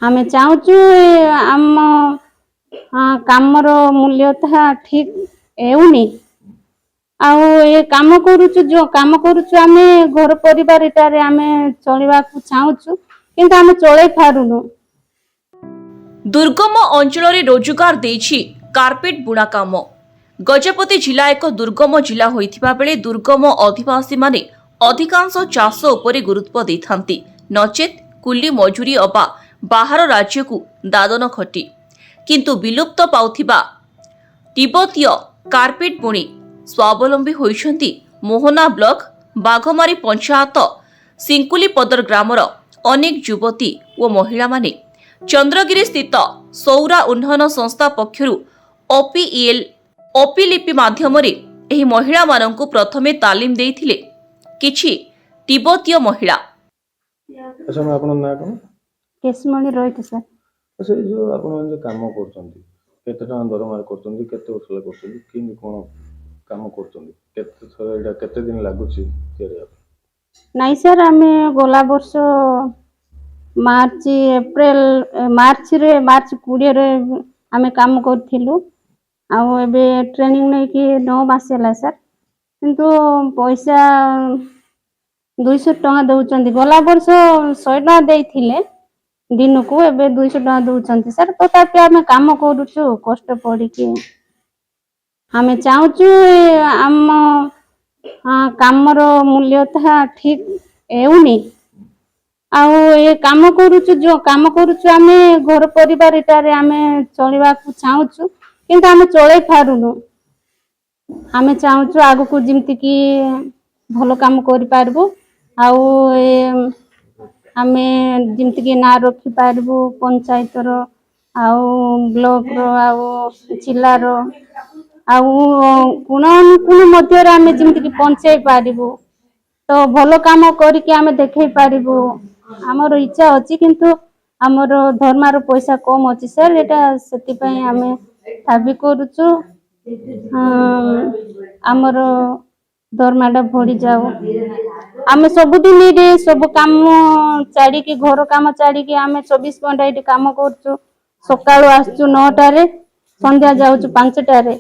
आमे चाहूँ आम कामर मूल्यता ठीक हेउनी आउ ये काम करूचु जो काम करूचु आमे घर परिवार इटारे आमे चलिबा को चाहूचु किंतु आमे चलै पारुनु। दुर्गम अंचल रोजगार देछि कार्पेट बुणा काम। गजपति जिला एक दुर्गम जिला होइथिबा बेले दुर्गम आदिवासी माने अधिकांश चाष उपरे गुरुत्व देथांती नचेत कुली मजूरी अबा बाहर राज्य को दादन खटी किंतु विलुप्त पाउथिबा तिब्बतीय कार्पेट बुणी स्वावलंबी होइछंती मोहना ब्लॉक बाघमारी पंचायत सिंकुलीपदर ग्रामर अनेक युवती और महिला माने चंद्रगिरी स्थित सौरा उन्नयन संस्था पक्षरु ओपी लिपि माध्यमरे एही महिला माननकु प्रथमे तालीम देइथिले किछि तिब्बतीय महिला। अच्छा मैं आपन ना कोन केसमणी रोहित सर। अच्छा जो आपन जो काम करचंती केते टका दरमार करचंती केते वर्ष ला करचंती किन कोन काम करचंती केते थोड़ा एटा केते दिन लागुची तेरे नहीं सर आमे गोला वर्ष मार्च एप्रिल मार्च 20 रे आमे काम करथिलु आउ एबे ट्रेनिंग नै कि 9 मास होला सर किंतु पैसा 200 टका दउचंती गोला वर्ष 100 टका देइथिले दिन को एबे 200 टका दउचंती सर तो तापे आमे काम करूछु कष्ट पड़ी के आमे चाहूचु आम कामर मूल्यता ठीक हेउनी आउ ये काम करूचु जो काम करूचु आमे घर परिवार इटारे आमे चलिबा को चाहूचु किंतु आमे चलै पारुनु। आमे चाहूचु आगु को जिमति की भलो काम करि पारबो आउ आमे जिमति की ना रखि पारबो पंचायत रो आउ ब्लॉक रो आउ जिल्ला रो आउ कुण मध्य रे आमे जिमति की पंचाय पारबो तो भलो काम करिके आमे देखै पारबो हमर इच्छा अछि किंतु हमर धर्मार पैसा कम अछि सर एटा सेति पय आमे दाबी करूछु हमर दरमाटा बढ़ी जाओ आमे सब दिन रे सब काम चाड़ी के घर काम चाड़ी के आमे 24 घंटा इटे काम करछु सकाळ आसछु 9 टा रे संध्या जाउछु 5 टा रे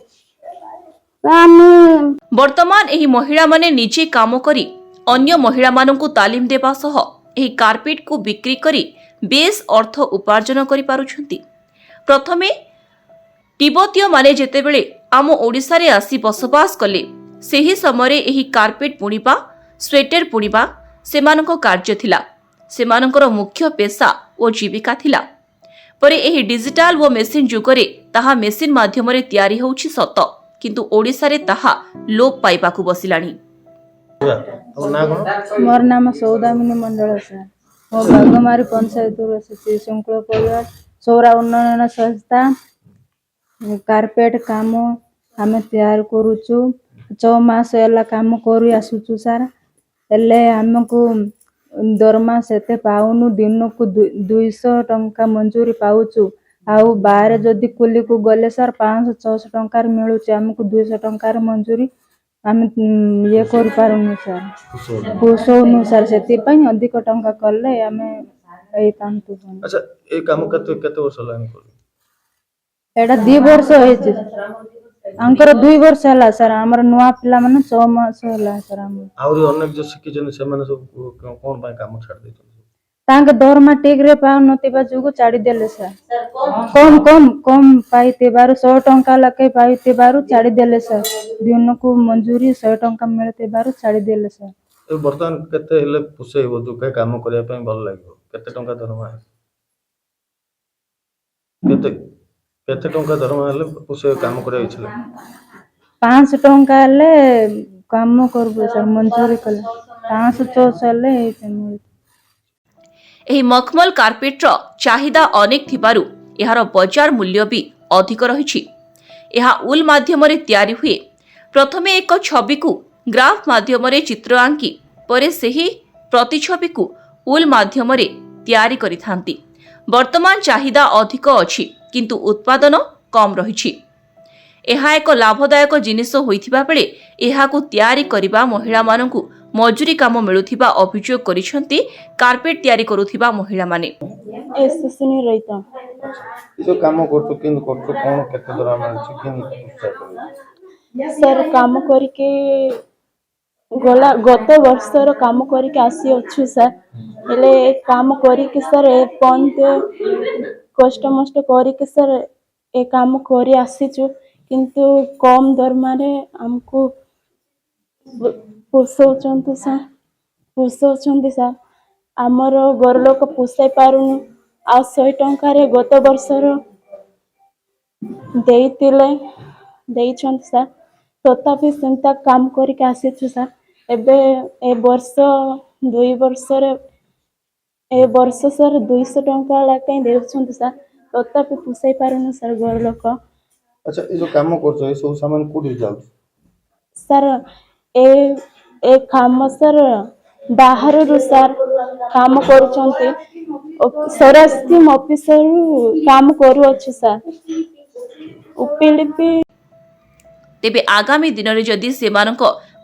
वर्तमान एही महिला माने निजे काम करी अन्य महिला माननकु तालीम देबा सह एही कार्पेट को बिक्री करी बेस अर्थ उपार्जन करि पारुछंती। प्रथमे तिब्बतीय माने जेतेबेले आम ओडिसा रे आसी बसवास कले सेही समय एही कार्पेट बुणिबा स्वेटर बुणिबा सेमानक कार्य थिला सेमानकर मुख्य पेशा और जीविका थिला परे एही डिजिटल व मेसिन जुगरे ताहा मेसिन माध्यमरे तयारी होउछि सत किंतु ओडिसा रे ताहा लोप पाइबाकू बसिलाणी। मोर नाम सौदामिनी मंडल सर मो बागमारी पंचायत से संकुल परिवार सौरा उन्नयन संस्था कार्पेट काम आम तैयार करूचु 6 मास एला काम करू आसुचु सर एले हमको दरमा सेते पाउनु दिन को 200 टंका मंजूरी पाउचु आउ बाहर जदि कुली को गले सर 500-600 टंका मिलुचे हमको 200 टंका मंजूरी आम ये कर पारुनु सर पोषौनु सर सेति पई अधिक टंका करले आमे एई तांतु। अच्छा ए काम केते वर्ष लाइन कर एटा 2 वर्ष होइछ अंकर 2 वर्ष होला सर हमर नुवा पिला माने 6 मास होला सर हम आउरी अनेक जो शिखि जने से माने सब कोन पय काम छाड़ देछन तांग दरमा टेक रे पाउ नतिबा जुगु छाड़ी देले सर कम पाइते बारु 100 टंका लके पाइते बारु छाड़ी देले सर दिन को मंजूरी 100 टंका मिलते बारु छाड़ी देले सर ए वर्तमान केते हेले पुसेइबो दुका काम करिया पय भल लागो केते टंका दरमा केते टंका दरमा हेले पुसे काम करिया इछले 500 टंका हेले काम करबो सर मंजूरी कले 500 हेले एही मखमल कार्पेट रो चाहिदा अनेक थिबारु एहार बाजार मूल्य भी अधिक रहिछि। एहा उल माध्यमरे तयारी हुए प्रथमे एक छवि को ग्राफ माध्यमरे चित्र आंकी परे सेही प्रतिछवि को उल माध्यमरे तयारी करिथांती। वर्तमान चाहिदा अधिक अछि किंतु उत्पादन कम रहिछि। एहा एक लाभदायक जिनिस होइथिबा बेले एहाकु तयारी करिबा महिला माननकु ମଜୁରୀ କାମ ମିଳୁଥିବା ଅଭିଯୋଗ କରିଛନ୍ତି କାର୍ପେଟ ତିଆରି କରୁଥିବା ମହିଳାମାନେ। ସୁନି ରହିତା ଏ ଯୋଉ କାମ କରୁଛୁ କେମିତି କରୁଛୁ କଣ କେତେ ଦରମା ମିଳୁଛି କେମିତି ଉତ୍ସାହ କରିବୁ? ସାର୍ କାମ କରିକି ଗତ ବର୍ଷର କାମ କରିକି ଆସିଅଛୁ ସାର୍। ହେଲେ ଏ କାମ କରିକି ସାର୍ ଏ ପର୍ଯ୍ୟନ୍ତ କଷ୍ଟମଷ୍ଟ କରିକି ସାର୍ ଏ କାମ କରି ଆସିଛୁ, କିନ୍ତୁ କମ୍ ଦରମାରେ ଆମକୁ ପୋଷଉଛନ୍ତି ସାର୍। ଆମର ଘର ଲୋକ ପୋଷାଇ ପାରୁନୁ। ଆଉ 100 ଟଙ୍କାରେ ଗତ ବର୍ଷର ଦେଇଛନ୍ତି ସାର୍। ତଥାପି ସେମିତି କାମ କରିକି ଆସିଛୁ ସାର୍। ଏବେ ଏ ବର୍ଷ 2 ବର୍ଷରେ ଏ ବର୍ଷ ସାର୍ 200 ଟଙ୍କା ଲେଖାଏଁ ଦେଉଛନ୍ତି ସାର୍। ତଥାପି ପୋଷାଇ ପାରୁନୁ ସାର୍ ଘର ଲୋକ। ଆଚ୍ଛା ଏ ଯୋଉ କାମ କରୁଛ ଏ ସବୁ ସାମାନ କୋଉଠି ଯାଉଛି? ସାର୍ ଏ କାମ ସାର୍ ବାହାରରୁ ସାର୍ କାମ କରୁଛନ୍ତି। ସ୍ୱରାଷ୍ଟ୍ର ଅଫିସରୁ କାମ କରୁଅଛୁ ସାର୍। ତେବେ ଆଗାମୀ ଦିନରେ ଯଦି ସେମାନଙ୍କ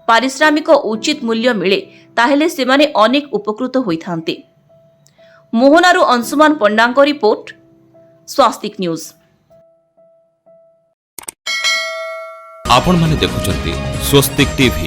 ପାରିଶ୍ରମିକ ଉଚିତ ମୂଲ୍ୟ ମିଳେ ତାହେଲେ ସେମାନେ ଅନେକ ଉପକୃତ ହୋଇଥାନ୍ତେ। ମୋହନାରୁ ଅଂଶୁମାନ ପଣ୍ଡାଙ୍କ ରିପୋର୍ଟ, ସ୍ୱାସ୍ତିକ ନ୍ୟୁଜ। ଆପଣମାନେ ଦେଖୁଛନ୍ତି ସ୍ୱସ୍ତିକ ଟିଭି।